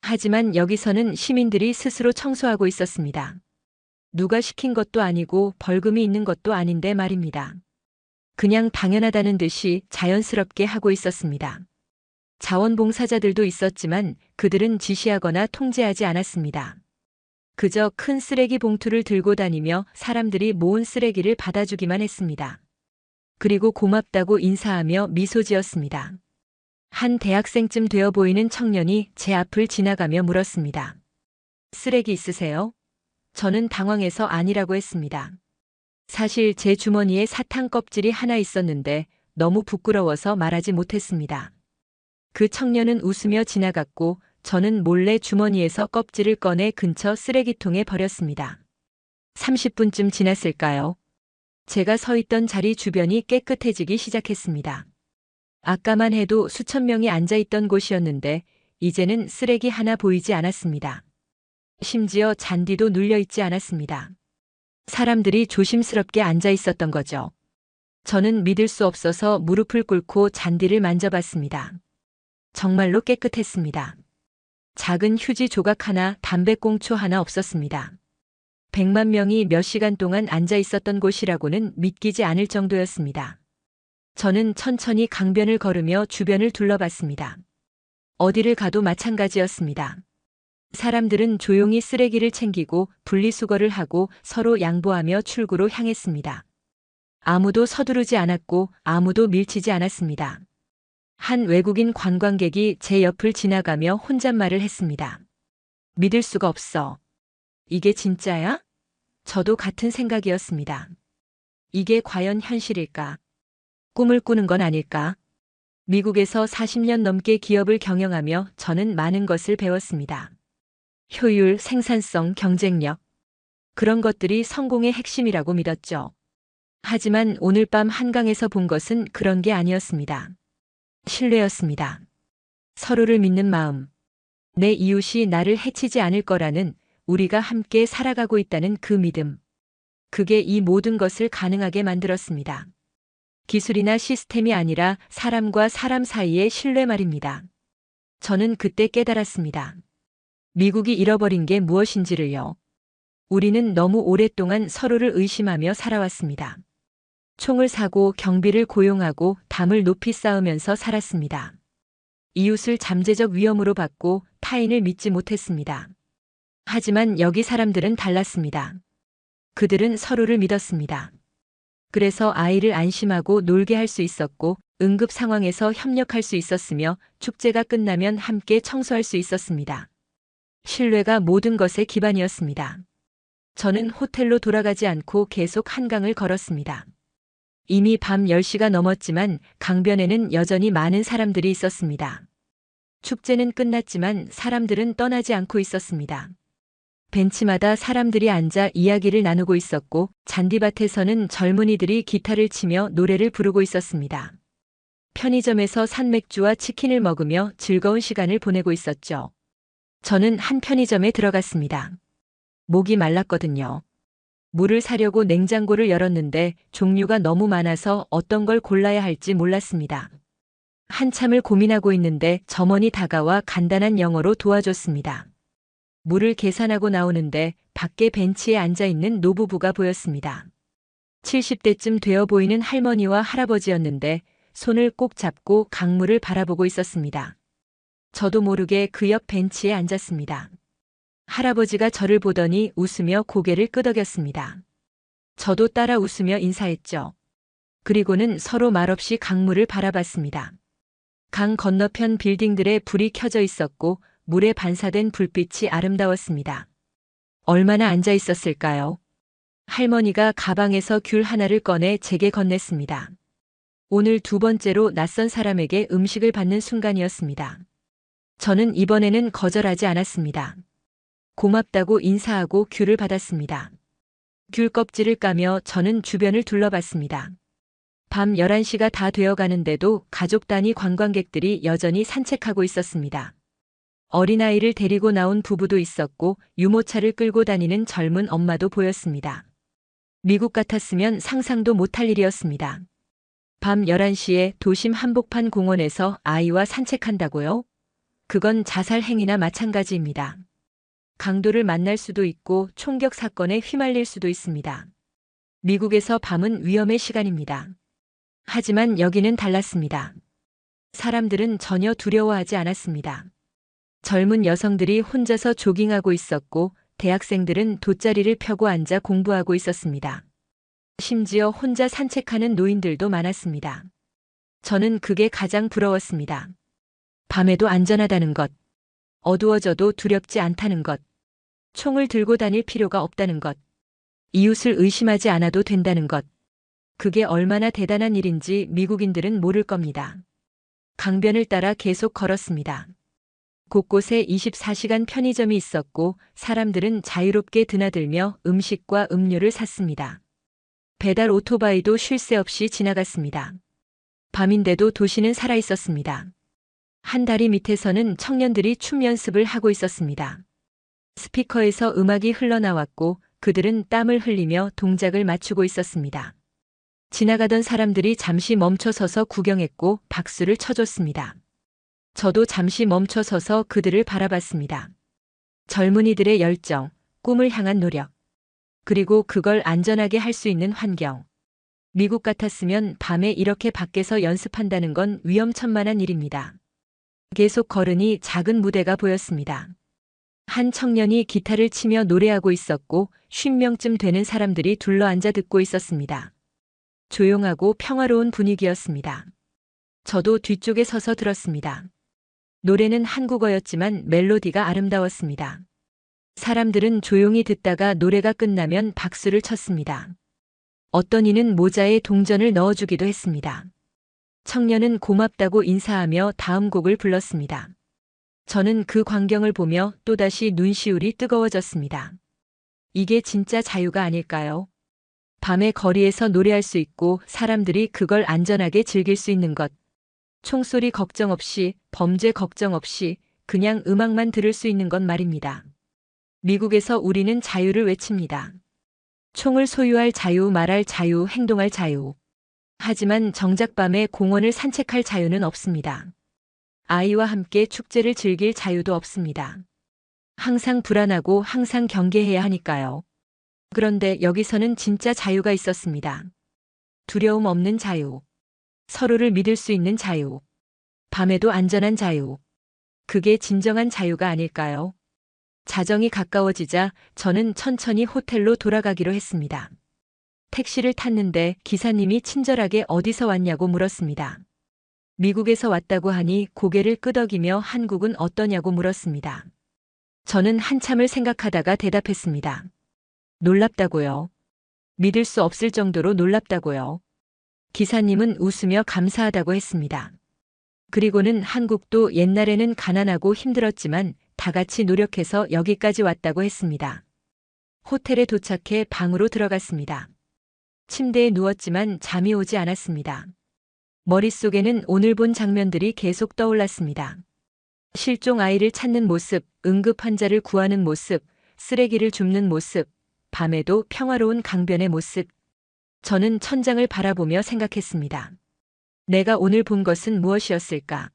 하지만 여기서는 시민들이 스스로 청소하고 있었습니다. 누가 시킨 것도 아니고 벌금이 있는 것도 아닌데 말입니다. 그냥 당연하다는 듯이 자연스럽게 하고 있었습니다. 자원봉사자들도 있었지만 그들은 지시하거나 통제하지 않았습니다. 그저 큰 쓰레기 봉투를 들고 다니며 사람들이 모은 쓰레기를 받아주기만 했습니다. 그리고 고맙다고 인사하며 미소 지었습니다. 한 대학생쯤 되어 보이는 청년이 제 앞을 지나가며 물었습니다. 쓰레기 있으세요? 저는 당황해서 아니라고 했습니다. 사실 제 주머니에 사탕 껍질이 하나 있었는데 너무 부끄러워서 말하지 못했습니다. 그 청년은 웃으며 지나갔고 저는 몰래 주머니에서 껍질을 꺼내 근처 쓰레기통에 버렸습니다. 30분쯤 지났을까요? 제가 서 있던 자리 주변이 깨끗해지기 시작했습니다. 아까만 해도 수천 명이 앉아 있던 곳이었는데 이제는 쓰레기 하나 보이지 않았습니다. 심지어 잔디도 눌려 있지 않았습니다. 사람들이 조심스럽게 앉아 있었던 거죠. 저는 믿을 수 없어서 무릎을 꿇고 잔디를 만져봤습니다. 정말로 깨끗했습니다. 작은 휴지 조각 하나, 담배꽁초 하나 없었습니다. 100만 명이 몇 시간 동안 앉아 있었던 곳이라고는 믿기지 않을 정도였습니다. 저는 천천히 강변을 걸으며 주변을 둘러봤습니다. 어디를 가도 마찬가지였습니다. 사람들은 조용히 쓰레기를 챙기고 분리수거를 하고 서로 양보하며 출구로 향했습니다. 아무도 서두르지 않았고 아무도 밀치지 않았습니다. 한 외국인 관광객이 제 옆을 지나가며 혼잣말을 했습니다. 믿을 수가 없어. 이게 진짜야? 저도 같은 생각이었습니다. 이게 과연 현실일까? 꿈을 꾸는 건 아닐까? 미국에서 40년 넘게 기업을 경영하며 저는 많은 것을 배웠습니다. 효율, 생산성, 경쟁력. 그런 것들이 성공의 핵심이라고 믿었죠. 하지만 오늘 밤 한강에서 본 것은 그런 게 아니었습니다. 신뢰였습니다. 서로를 믿는 마음. 내 이웃이 나를 해치지 않을 거라는, 우리가 함께 살아가고 있다는 그 믿음. 그게 이 모든 것을 가능하게 만들었습니다. 기술이나 시스템이 아니라 사람과 사람 사이의 신뢰 말입니다. 저는 그때 깨달았습니다. 미국이 잃어버린 게 무엇인지를요. 우리는 너무 오랫동안 서로를 의심하며 살아왔습니다. 총을 사고 경비를 고용하고 담을 높이 쌓으면서 살았습니다. 이웃을 잠재적 위험으로 봤고 타인을 믿지 못했습니다. 하지만 여기 사람들은 달랐습니다. 그들은 서로를 믿었습니다. 그래서 아이를 안심하고 놀게 할 수 있었고 응급 상황에서 협력할 수 있었으며 축제가 끝나면 함께 청소할 수 있었습니다. 신뢰가 모든 것의 기반이었습니다. 저는 호텔로 돌아가지 않고 계속 한강을 걸었습니다. 이미 밤 10시가 넘었지만 강변에는 여전히 많은 사람들이 있었습니다. 축제는 끝났지만 사람들은 떠나지 않고 있었습니다. 벤치마다 사람들이 앉아 이야기를 나누고 있었고 잔디밭에서는 젊은이들이 기타를 치며 노래를 부르고 있었습니다. 편의점에서 산 맥주와 치킨을 먹으며 즐거운 시간을 보내고 있었죠. 저는 한 편의점에 들어갔습니다. 목이 말랐거든요. 물을 사려고 냉장고를 열었는데 종류가 너무 많아서 어떤 걸 골라야 할지 몰랐습니다. 한참을 고민하고 있는데 점원이 다가와 간단한 영어로 도와줬습니다. 물을 계산하고 나오는데 밖에 벤치에 앉아있는 노부부가 보였습니다. 70대쯤 되어 보이는 할머니와 할아버지였는데 손을 꼭 잡고 강물을 바라보고 있었습니다. 저도 모르게 그 옆 벤치에 앉았습니다. 할아버지가 저를 보더니 웃으며 고개를 끄덕였습니다. 저도 따라 웃으며 인사했죠. 그리고는 서로 말없이 강물을 바라봤습니다. 강 건너편 빌딩들에 불이 켜져 있었고 물에 반사된 불빛이 아름다웠습니다. 얼마나 앉아 있었을까요? 할머니가 가방에서 귤 하나를 꺼내 제게 건넸습니다. 오늘 두 번째로 낯선 사람에게 음식을 받는 순간이었습니다. 저는 이번에는 거절하지 않았습니다. 고맙다고 인사하고 귤을 받았습니다. 귤 껍질을 까며 저는 주변을 둘러봤습니다. 밤 11시가 다 되어 가는데도 가족 단위 관광객들이 여전히 산책하고 있었습니다. 어린아이를 데리고 나온 부부도 있었고 유모차를 끌고 다니는 젊은 엄마도 보였습니다. 미국 같았으면 상상도 못할 일이었습니다. 밤 11시에 도심 한복판 공원에서 아이와 산책한다고요? 그건 자살 행위나 마찬가지입니다. 강도를 만날 수도 있고 총격 사건에 휘말릴 수도 있습니다. 미국에서 밤은 위험의 시간입니다. 하지만 여기는 달랐습니다. 사람들은 전혀 두려워하지 않았습니다. 젊은 여성들이 혼자서 조깅하고 있었고 대학생들은 돗자리를 펴고 앉아 공부하고 있었습니다. 심지어 혼자 산책하는 노인들도 많았습니다. 저는 그게 가장 부러웠습니다. 밤에도 안전하다는 것, 어두워져도 두렵지 않다는 것, 총을 들고 다닐 필요가 없다는 것, 이웃을 의심하지 않아도 된다는 것, 그게 얼마나 대단한 일인지 미국인들은 모를 겁니다. 강변을 따라 계속 걸었습니다. 곳곳에 24시간 편의점이 있었고 사람들은 자유롭게 드나들며 음식과 음료를 샀습니다. 배달 오토바이도 쉴 새 없이 지나갔습니다. 밤인데도 도시는 살아있었습니다. 한 다리 밑에서는 청년들이 춤 연습을 하고 있었습니다. 스피커에서 음악이 흘러나왔고 그들은 땀을 흘리며 동작을 맞추고 있었습니다. 지나가던 사람들이 잠시 멈춰서서 구경했고 박수를 쳐줬습니다. 저도 잠시 멈춰서서 그들을 바라봤습니다. 젊은이들의 열정, 꿈을 향한 노력, 그리고 그걸 안전하게 할 수 있는 환경. 미국 같았으면 밤에 이렇게 밖에서 연습한다는 건 위험천만한 일입니다. 계속 걸으니 작은 무대가 보였습니다. 한 청년이 기타를 치며 노래하고 있었고 50명쯤 되는 사람들이 둘러앉아 듣고 있었습니다. 조용하고 평화로운 분위기였습니다. 저도 뒤쪽에 서서 들었습니다. 노래는 한국어였지만 멜로디가 아름다웠습니다. 사람들은 조용히 듣다가 노래가 끝나면 박수를 쳤습니다. 어떤 이는 모자에 동전을 넣어주기도 했습니다. 청년은 고맙다고 인사하며 다음 곡을 불렀습니다. 저는 그 광경을 보며 또다시 눈시울이 뜨거워졌습니다. 이게 진짜 자유가 아닐까요? 밤에 거리에서 노래할 수 있고 사람들이 그걸 안전하게 즐길 수 있는 것. 총소리 걱정 없이, 범죄 걱정 없이 그냥 음악만 들을 수 있는 것 말입니다. 미국에서 우리는 자유를 외칩니다. 총을 소유할 자유, 말할 자유, 행동할 자유. 하지만 정작 밤에 공원을 산책할 자유는 없습니다. 아이와 함께 축제를 즐길 자유도 없습니다. 항상 불안하고 항상 경계해야 하니까요. 그런데 여기서는 진짜 자유가 있었습니다. 두려움 없는 자유. 서로를 믿을 수 있는 자유. 밤에도 안전한 자유. 그게 진정한 자유가 아닐까요? 자정이 가까워지자 저는 천천히 호텔로 돌아가기로 했습니다. 택시를 탔는데 기사님이 친절하게 어디서 왔냐고 물었습니다. 미국에서 왔다고 하니 고개를 끄덕이며 한국은 어떠냐고 물었습니다. 저는 한참을 생각하다가 대답했습니다. 놀랍다고요. 믿을 수 없을 정도로 놀랍다고요. 기사님은 웃으며 감사하다고 했습니다. 그리고는 한국도 옛날에는 가난하고 힘들었지만 다 같이 노력해서 여기까지 왔다고 했습니다. 호텔에 도착해 방으로 들어갔습니다. 침대에 누웠지만 잠이 오지 않았습니다. 머릿속에는 오늘 본 장면들이 계속 떠올랐습니다. 실종 아이를 찾는 모습, 응급 환자를 구하는 모습, 쓰레기를 줍는 모습, 밤에도 평화로운 강변의 모습. 저는 천장을 바라보며 생각했습니다. 내가 오늘 본 것은 무엇이었을까?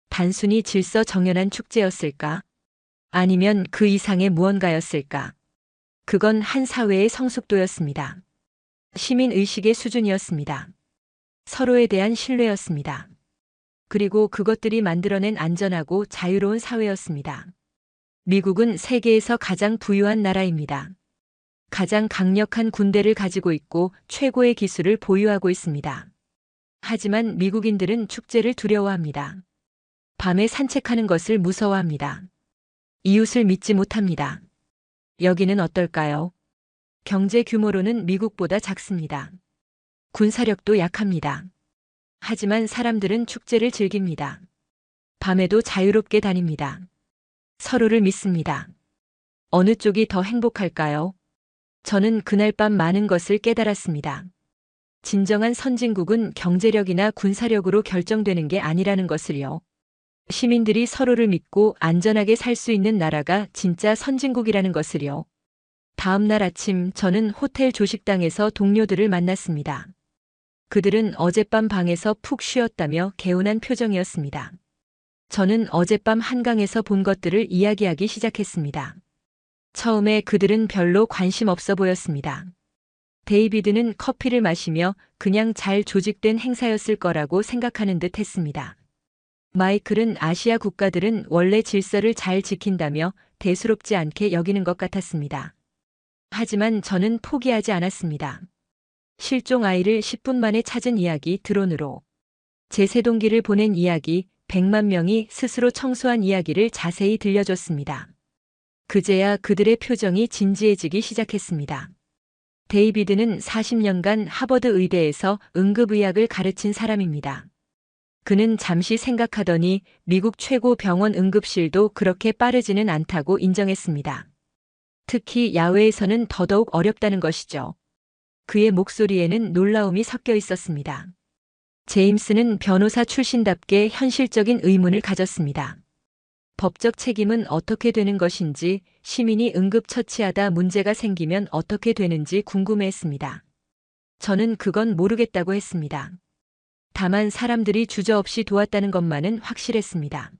단순히 질서정연한 축제였을까? 아니면 그 이상의 무언가였을까? 그건 한 사회의 성숙도였습니다. 시민의식의 수준이었습니다. 서로에 대한 신뢰였습니다. 그리고 그것들이 만들어낸 안전하고 자유로운 사회였습니다. 미국은 세계에서 가장 부유한 나라입니다. 가장 강력한 군대를 가지고 있고 최고의 기술을 보유하고 있습니다. 하지만 미국인들은 축제를 두려워합니다. 밤에 산책하는 것을 무서워합니다. 이웃을 믿지 못합니다. 여기는 어떨까요? 경제 규모로는 미국보다 작습니다. 군사력도 약합니다. 하지만 사람들은 축제를 즐깁니다. 밤에도 자유롭게 다닙니다. 서로를 믿습니다. 어느 쪽이 더 행복할까요? 저는 그날 밤 많은 것을 깨달았습니다. 진정한 선진국은 경제력이나 군사력으로 결정되는 게 아니라는 것을요. 시민들이 서로를 믿고 안전하게 살 수 있는 나라가 진짜 선진국이라는 것을요. 다음 날 아침 저는 호텔 조식당에서 동료들을 만났습니다. 그들은 어젯밤 방에서 푹 쉬었다며 개운한 표정이었습니다. 저는 어젯밤 한강에서 본 것들을 이야기하기 시작했습니다. 처음에 그들은 별로 관심 없어 보였습니다. 데이비드는 커피를 마시며 그냥 잘 조직된 행사였을 거라고 생각하는 듯 했습니다. 마이클은 아시아 국가들은 원래 질서를 잘 지킨다며 대수롭지 않게 여기는 것 같았습니다. 하지만 저는 포기하지 않았습니다. 실종 아이를 10분 만에 찾은 이야기 드론으로, 제 새동기를 보낸 이야기, 100만 명이 스스로 청소한 이야기를 자세히 들려줬습니다. 그제야 그들의 표정이 진지해지기 시작했습니다. 데이비드는 40년간 하버드 의대에서 응급의학을 가르친 사람입니다. 그는 잠시 생각하더니 미국 최고 병원 응급실도 그렇게 빠르지는 않다고 인정했습니다. 특히 야외에서는 더더욱 어렵다는 것이죠. 그의 목소리에는 놀라움이 섞여 있었습니다. 제임스는 변호사 출신답게 현실적인 의문을 가졌습니다. 법적 책임은 어떻게 되는 것인지, 시민이 응급처치하다 문제가 생기면 어떻게 되는지 궁금해했습니다. 저는 그건 모르겠다고 했습니다. 다만 사람들이 주저없이 도왔다는 것만은 확실했습니다.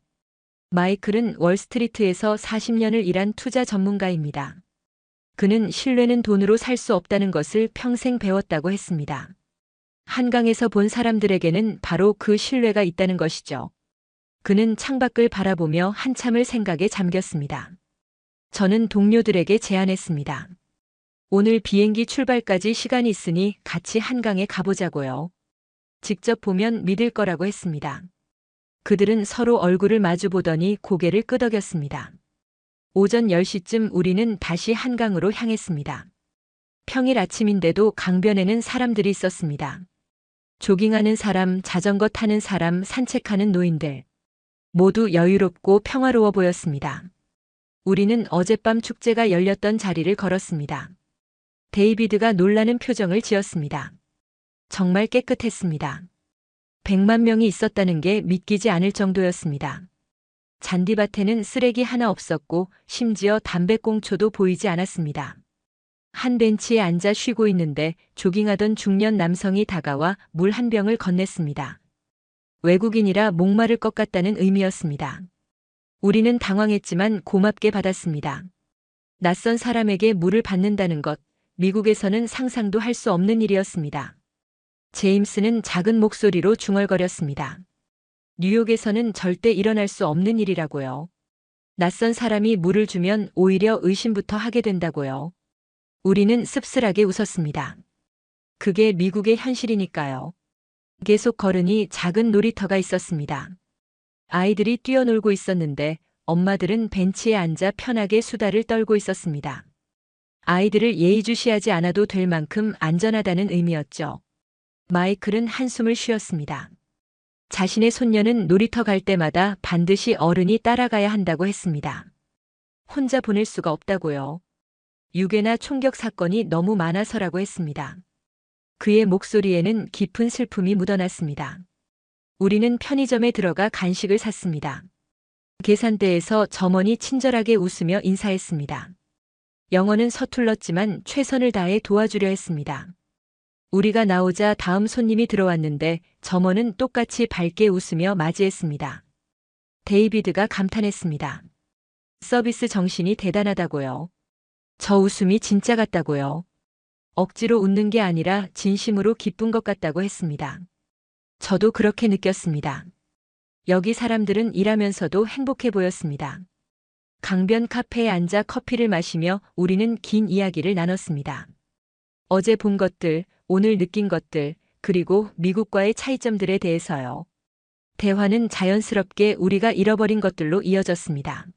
마이클은 월스트리트에서 40년을 일한 투자 전문가입니다. 그는 신뢰는 돈으로 살 수 없다는 것을 평생 배웠다고 했습니다. 한강에서 본 사람들에게는 바로 그 신뢰가 있다는 것이죠. 그는 창밖을 바라보며 한참을 생각에 잠겼습니다. 저는 동료들에게 제안했습니다. 오늘 비행기 출발까지 시간이 있으니 같이 한강에 가보자고요. 직접 보면 믿을 거라고 했습니다. 그들은 서로 얼굴을 마주보더니 고개를 끄덕였습니다. 오전 10시쯤 우리는 다시 한강으로 향했습니다. 평일 아침인데도 강변에는 사람들이 있었습니다. 조깅하는 사람, 자전거 타는 사람, 산책하는 노인들. 모두 여유롭고 평화로워 보였습니다. 우리는 어젯밤 축제가 열렸던 자리를 걸었습니다. 데이비드가 놀라는 표정을 지었습니다. 정말 깨끗했습니다. 100만 명이 있었다는 게 믿기지 않을 정도였습니다. 잔디밭에는 쓰레기 하나 없었고 심지어 담배꽁초도 보이지 않았습니다. 한 벤치에 앉아 쉬고 있는데 조깅하던 중년 남성이 다가와 물 한 병을 건넸습니다. 외국인이라 목마를 것 같다는 의미였습니다. 우리는 당황했지만 고맙게 받았습니다. 낯선 사람에게 물을 받는다는 것, 미국에서는 상상도 할 수 없는 일이었습니다. 제임스는 작은 목소리로 중얼거렸습니다. 뉴욕에서는 절대 일어날 수 없는 일이라고요. 낯선 사람이 물을 주면 오히려 의심부터 하게 된다고요. 우리는 씁쓸하게 웃었습니다. 그게 미국의 현실이니까요. 계속 걸으니 작은 놀이터가 있었습니다. 아이들이 뛰어놀고 있었는데 엄마들은 벤치에 앉아 편하게 수다를 떨고 있었습니다. 아이들을 예의주시하지 않아도 될 만큼 안전하다는 의미였죠. 마이클은 한숨을 쉬었습니다. 자신의 손녀는 놀이터 갈 때마다 반드시 어른이 따라가야 한다고 했습니다. 혼자 보낼 수가 없다고요. 유괴나 총격 사건이 너무 많아서라고 했습니다. 그의 목소리에는 깊은 슬픔이 묻어났습니다. 우리는 편의점에 들어가 간식을 샀습니다. 계산대에서 점원이 친절하게 웃으며 인사했습니다. 영어는 서툴렀지만 최선을 다해 도와주려 했습니다. 우리가 나오자 다음 손님이 들어왔는데 점원은 똑같이 밝게 웃으며 맞이했습니다. 데이비드가 감탄했습니다. 서비스 정신이 대단하다고요. 저 웃음이 진짜 같다고요. 억지로 웃는 게 아니라 진심으로 기쁜 것 같다고 했습니다. 저도 그렇게 느꼈습니다. 여기 사람들은 일하면서도 행복해 보였습니다. 강변 카페에 앉아 커피를 마시며 우리는 긴 이야기를 나눴습니다. 어제 본 것들, 오늘 느낀 것들, 그리고 미국과의 차이점들에 대해서요. 대화는 자연스럽게 우리가 잃어버린 것들로 이어졌습니다.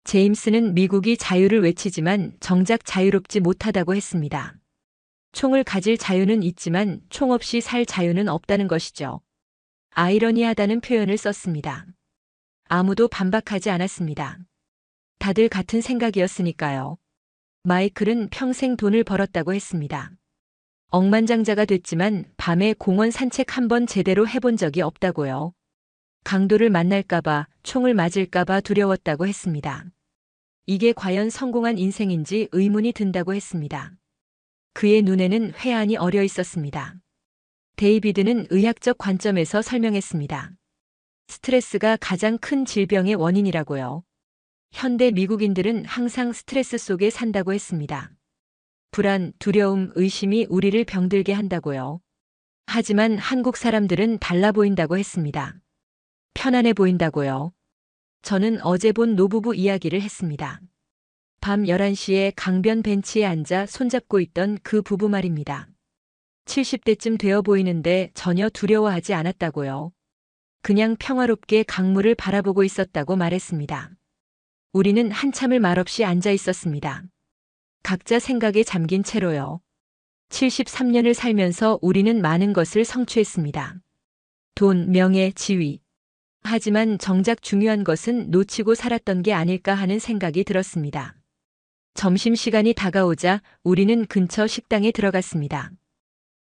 제임스는 미국이 자유를 외치지만 정작 자유롭지 못하다고 했습니다. 총을 가질 자유는 있지만 총 없이 살 자유는 없다는 것이죠. 아이러니하다는 표현을 썼습니다. 아무도 반박하지 않았습니다. 다들 같은 생각이었으니까요. 마이클은 평생 돈을 벌었다고 했습니다. 억만장자가 됐지만 밤에 공원 산책 한번 제대로 해본 적이 없다고요. 강도를 만날까봐, 총을 맞을까봐 두려웠다고 했습니다. 이게 과연 성공한 인생인지 의문이 든다고 했습니다. 그의 눈에는 회한이 어려 있었습니다. 데이비드는 의학적 관점에서 설명했습니다. 스트레스가 가장 큰 질병의 원인이라고요. 현대 미국인들은 항상 스트레스 속에 산다고 했습니다. 불안, 두려움, 의심이 우리를 병들게 한다고요. 하지만 한국 사람들은 달라 보인다고 했습니다. 편안해 보인다고요. 저는 어제 본 노부부 이야기를 했습니다. 밤 11시에 강변 벤치에 앉아 손잡고 있던 그 부부 말입니다. 70대쯤 되어 보이는데 전혀 두려워하지 않았다고요. 그냥 평화롭게 강물을 바라보고 있었다고 말했습니다. 우리는 한참을 말없이 앉아 있었습니다. 각자 생각에 잠긴 채로요. 73년을 살면서 우리는 많은 것을 성취했습니다. 돈, 명예, 지위. 하지만 정작 중요한 것은 놓치고 살았던 게 아닐까 하는 생각이 들었습니다. 점심시간이 다가오자 우리는 근처 식당에 들어갔습니다.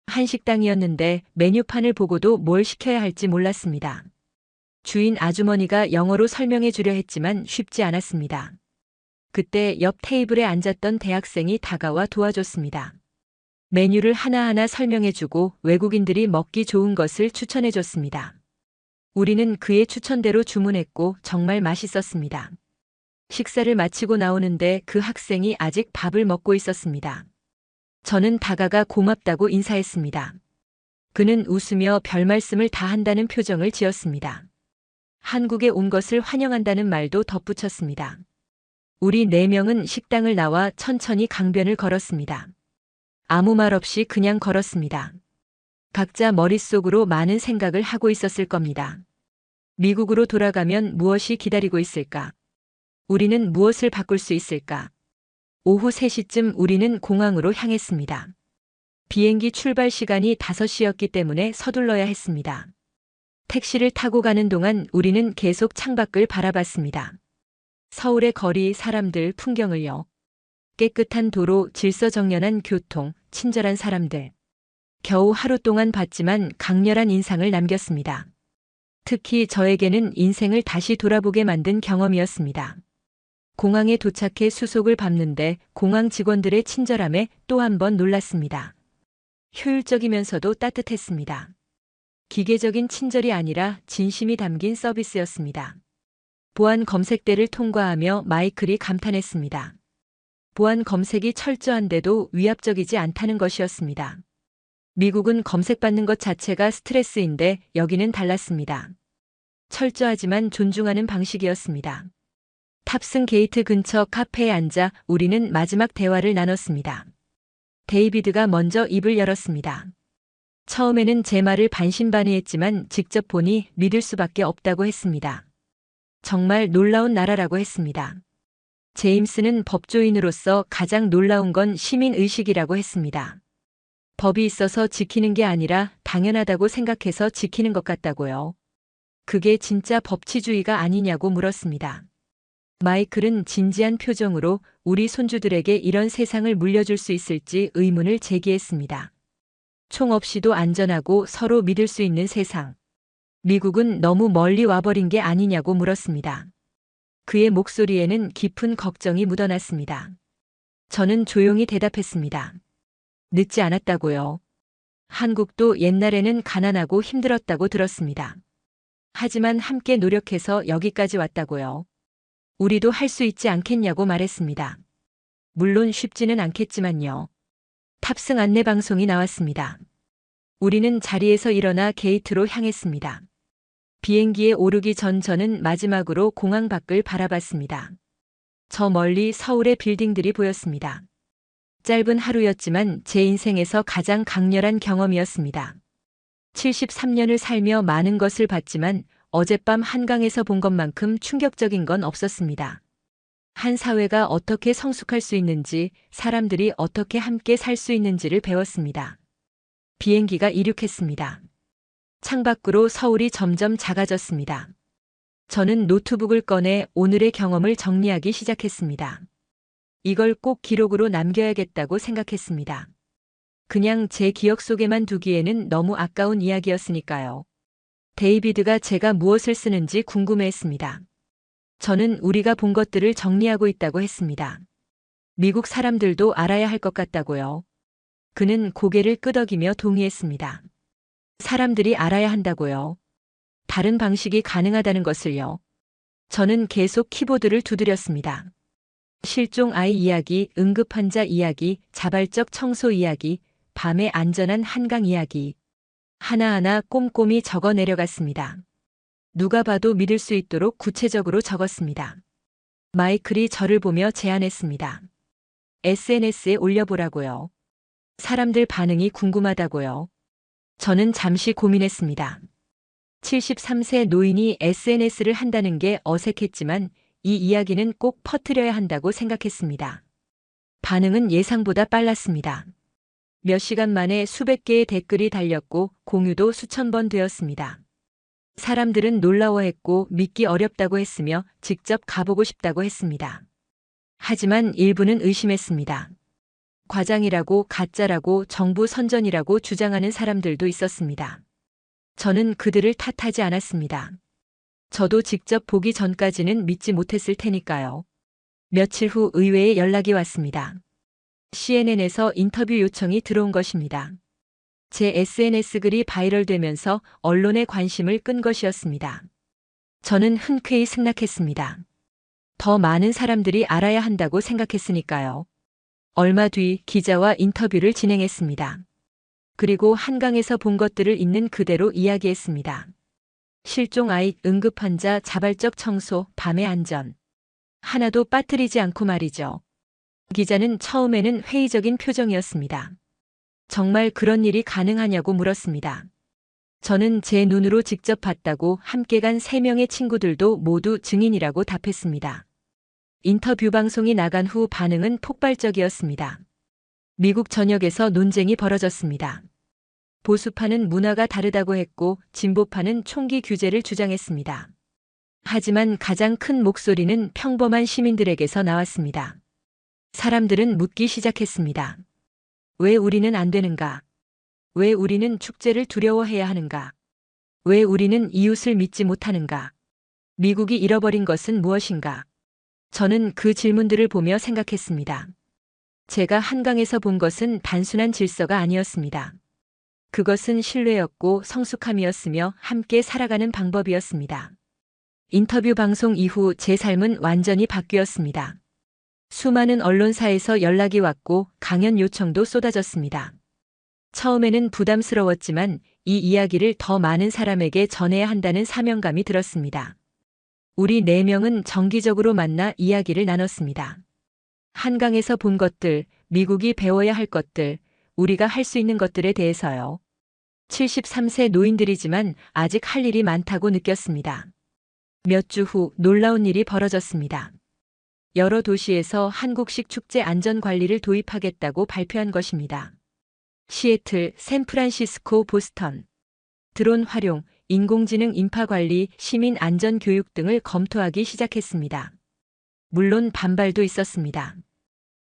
한식당이었는데 메뉴판을 보고도 뭘 시켜야 할지 몰랐습니다. 주인 아주머니가 영어로 설명해 주려 했지만 쉽지 않았습니다. 그때 옆 테이블에 앉았던 대학생이 다가와 도와줬습니다. 메뉴를 하나하나 설명해 주고 외국인들이 먹기 좋은 것을 추천해 줬습니다. 우리는 그의 추천대로 주문했고 정말 맛있었습니다. 식사를 마치고 나오는데 그 학생이 아직 밥을 먹고 있었습니다. 저는 다가가 고맙다고 인사했습니다. 그는 웃으며 별말씀을 다 한다는 표정을 지었습니다. 한국에 온 것을 환영한다는 말도 덧붙였습니다. 우리 4명은 식당을 나와 천천히 강변을 걸었습니다. 아무 말 없이 그냥 걸었습니다. 각자 머릿속으로 많은 생각을 하고 있었을 겁니다. 미국으로 돌아가면 무엇이 기다리고 있을까? 우리는 무엇을 바꿀 수 있을까? 오후 3시쯤 우리는 공항으로 향했습니다. 비행기 출발 시간이 5시였기 때문에 서둘러야 했습니다. 택시를 타고 가는 동안 우리는 계속 창밖을 바라봤습니다. 서울의 거리, 사람들, 풍경을요. 깨끗한 도로, 질서정연한 교통, 친절한 사람들. 겨우 하루 동안 봤지만 강렬한 인상을 남겼습니다. 특히 저에게는 인생을 다시 돌아보게 만든 경험이었습니다. 공항에 도착해 수속을 밟는데 공항 직원들의 친절함에 또 한 번 놀랐습니다. 효율적이면서도 따뜻했습니다. 기계적인 친절이 아니라 진심이 담긴 서비스였습니다. 보안 검색대를 통과하며 마이클이 감탄했습니다. 보안 검색이 철저한데도 위압적이지 않다는 것이었습니다. 미국은 검색받는 것 자체가 스트레스인데 여기는 달랐습니다. 철저하지만 존중하는 방식이었습니다. 탑승 게이트 근처 카페에 앉아 우리는 마지막 대화를 나눴습니다. 데이비드가 먼저 입을 열었습니다. 처음에는 제 말을 반신반의했지만 직접 보니 믿을 수밖에 없다고 했습니다. 정말 놀라운 나라라고 했습니다. 제임스는 법조인으로서 가장 놀라운 건 시민의식이라고 했습니다. 법이 있어서 지키는 게 아니라 당연하다고 생각해서 지키는 것 같다고요. 그게 진짜 법치주의가 아니냐고 물었습니다. 마이클은 진지한 표정으로 우리 손주들에게 이런 세상을 물려줄 수 있을지 의문을 제기했습니다. 총 없이도 안전하고 서로 믿을 수 있는 세상. 미국은 너무 멀리 와버린 게 아니냐고 물었습니다. 그의 목소리에는 깊은 걱정이 묻어났습니다. 저는 조용히 대답했습니다. 늦지 않았다고요. 한국도 옛날에는 가난하고 힘들었다고 들었습니다. 하지만 함께 노력해서 여기까지 왔다고요. 우리도 할 수 있지 않겠냐고 말했습니다. 물론 쉽지는 않겠지만요. 탑승 안내 방송이 나왔습니다. 우리는 자리에서 일어나 게이트로 향했습니다. 비행기에 오르기 전 저는 마지막으로 공항 밖을 바라봤습니다. 저 멀리 서울의 빌딩들이 보였습니다. 짧은 하루였지만 제 인생에서 가장 강렬한 경험이었습니다. 73년을 살며 많은 것을 봤지만 어젯밤 한강에서 본 것만큼 충격적인 건 없었습니다. 한 사회가 어떻게 성숙할 수 있는지, 사람들이 어떻게 함께 살 수 있는지를 배웠습니다. 비행기가 이륙했습니다. 창밖으로 서울이 점점 작아졌습니다. 저는 노트북을 꺼내 오늘의 경험을 정리하기 시작했습니다. 이걸 꼭 기록으로 남겨야겠다고 생각했습니다. 그냥 제 기억 속에만 두기에는 너무 아까운 이야기였으니까요. 데이비드가 제가 무엇을 쓰는지 궁금해했습니다. 저는 우리가 본 것들을 정리하고 있다고 했습니다. 미국 사람들도 알아야 할 것 같다고요. 그는 고개를 끄덕이며 동의했습니다. 사람들이 알아야 한다고요. 다른 방식이 가능하다는 것을요. 저는 계속 키보드를 두드렸습니다. 실종 아이 이야기, 응급환자 이야기, 자발적 청소 이야기, 밤의 안전한 한강 이야기. 하나하나 꼼꼼히 적어 내려갔습니다. 누가 봐도 믿을 수 있도록 구체적으로 적었습니다. 마이클이 저를 보며 제안했습니다. SNS에 올려보라고요. 사람들 반응이 궁금하다고요. 저는 잠시 고민했습니다. 73세 노인이 SNS를 한다는 게 어색했지만 이 이야기는 꼭 퍼뜨려야 한다고 생각했습니다. 반응은 예상보다 빨랐습니다. 몇 시간 만에 수백 개의 댓글이 달렸고 공유도 수천 번 되었습니다. 사람들은 놀라워했고 믿기 어렵다고 했으며 직접 가보고 싶다고 했습니다. 하지만 일부는 의심했습니다. 과장이라고, 가짜라고, 정부 선전이라고 주장하는 사람들도 있었습니다. 저는 그들을 탓하지 않았습니다. 저도 직접 보기 전까지는 믿지 못했을 테니까요. 며칠 후 의외의 연락이 왔습니다. CNN에서 인터뷰 요청이 들어온 것입니다. 제 SNS 글이 바이럴되면서 언론의 관심을 끈 것이었습니다. 저는 흔쾌히 승낙했습니다. 더 많은 사람들이 알아야 한다고 생각했으니까요. 얼마 뒤 기자와 인터뷰를 진행했습니다. 그리고 한강에서 본 것들을 있는 그대로 이야기했습니다. 실종 아이, 응급환자, 자발적 청소, 밤의 안전. 하나도 빠뜨리지 않고 말이죠. 기자는 처음에는 회의적인 표정이었습니다. 정말 그런 일이 가능하냐고 물었습니다. 저는 제 눈으로 직접 봤다고 함께 간 3명의 친구들도 모두 증인이라고 답했습니다. 인터뷰 방송이 나간 후 반응은 폭발적이었습니다. 미국 전역에서 논쟁이 벌어졌습니다. 보수파는 문화가 다르다고 했고 진보파는 총기 규제를 주장했습니다. 하지만 가장 큰 목소리는 평범한 시민들에게서 나왔습니다. 사람들은 묻기 시작했습니다. 왜 우리는 안 되는가? 왜 우리는 축제를 두려워해야 하는가? 왜 우리는 이웃을 믿지 못하는가? 미국이 잃어버린 것은 무엇인가? 저는 그 질문들을 보며 생각했습니다. 제가 한강에서 본 것은 단순한 질서가 아니었습니다. 그것은 신뢰였고 성숙함이었으며 함께 살아가는 방법이었습니다. 인터뷰 방송 이후 제 삶은 완전히 바뀌었습니다. 수많은 언론사에서 연락이 왔고 강연 요청도 쏟아졌습니다. 처음에는 부담스러웠지만 이 이야기를 더 많은 사람에게 전해야 한다는 사명감이 들었습니다. 우리 4명은 정기적으로 만나 이야기를 나눴습니다. 한강에서 본 것들, 미국이 배워야 할 것들, 우리가 할 수 있는 것들에 대해서요. 73세 노인들이지만 아직 할 일이 많다고 느꼈습니다. 몇 주 후 놀라운 일이 벌어졌습니다. 여러 도시에서 한국식 축제 안전관리를 도입하겠다고 발표한 것입니다. 시애틀, 샌프란시스코, 보스턴. 드론 활용, 인공지능 인파관리, 시민 안전교육 등을 검토하기 시작했습니다. 물론 반발도 있었습니다.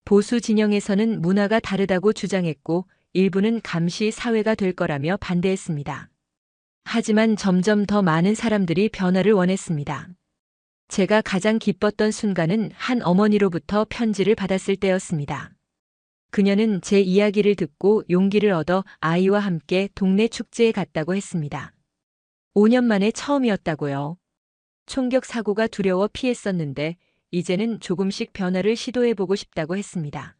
보수 진영에서는 문화가 다르다고 주장했고 일부는 감시 사회가 될 거라며 반대했습니다. 하지만 점점 더 많은 사람들이 변화를 원했습니다. 제가 가장 기뻤던 순간은 한 어머니로부터 편지를 받았을 때였습니다. 그녀는 제 이야기를 듣고 용기를 얻어 아이와 함께 동네 축제에 갔다고 했습니다. 5년 만에 처음이었다고요. 총격 사고가 두려워 피했었는데 이제는 조금씩 변화를 시도해보고 싶다고 했습니다.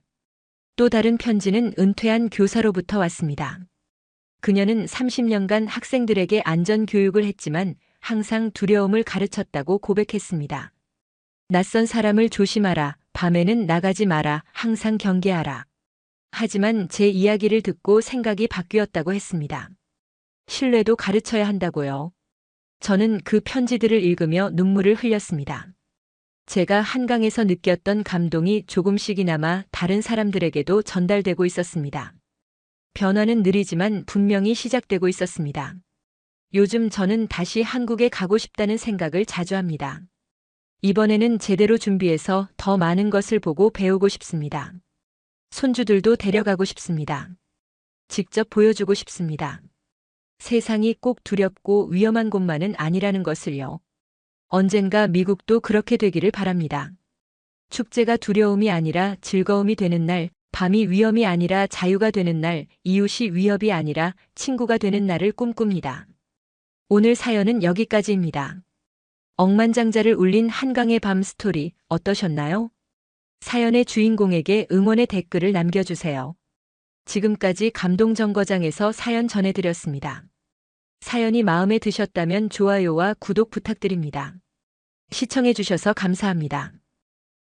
또 다른 편지는 은퇴한 교사로부터 왔습니다. 그녀는 30년간 학생들에게 안전교육을 했지만 항상 두려움을 가르쳤다고 고백했습니다. 낯선 사람을 조심하라, 밤에는 나가지 마라, 항상 경계하라. 하지만 제 이야기를 듣고 생각이 바뀌었다고 했습니다. 신뢰도 가르쳐야 한다고요. 저는 그 편지들을 읽으며 눈물을 흘렸습니다. 제가 한강에서 느꼈던 감동이 조금씩이나마 다른 사람들에게도 전달되고 있었습니다. 변화는 느리지만 분명히 시작되고 있었습니다. 요즘 저는 다시 한국에 가고 싶다는 생각을 자주 합니다. 이번에는 제대로 준비해서 더 많은 것을 보고 배우고 싶습니다. 손주들도 데려가고 싶습니다. 직접 보여주고 싶습니다. 세상이 꼭 두렵고 위험한 곳만은 아니라는 것을요. 언젠가 미국도 그렇게 되기를 바랍니다. 축제가 두려움이 아니라 즐거움이 되는 날, 밤이 위험이 아니라 자유가 되는 날, 이웃이 위협이 아니라 친구가 되는 날을 꿈꿉니다. 오늘 사연은 여기까지입니다. 억만장자를 울린 한강의 밤 스토리 어떠셨나요? 사연의 주인공에게 응원의 댓글을 남겨주세요. 지금까지 감동정거장에서 사연 전해드렸습니다. 사연이 마음에 드셨다면 좋아요와 구독 부탁드립니다. 시청해주셔서 감사합니다.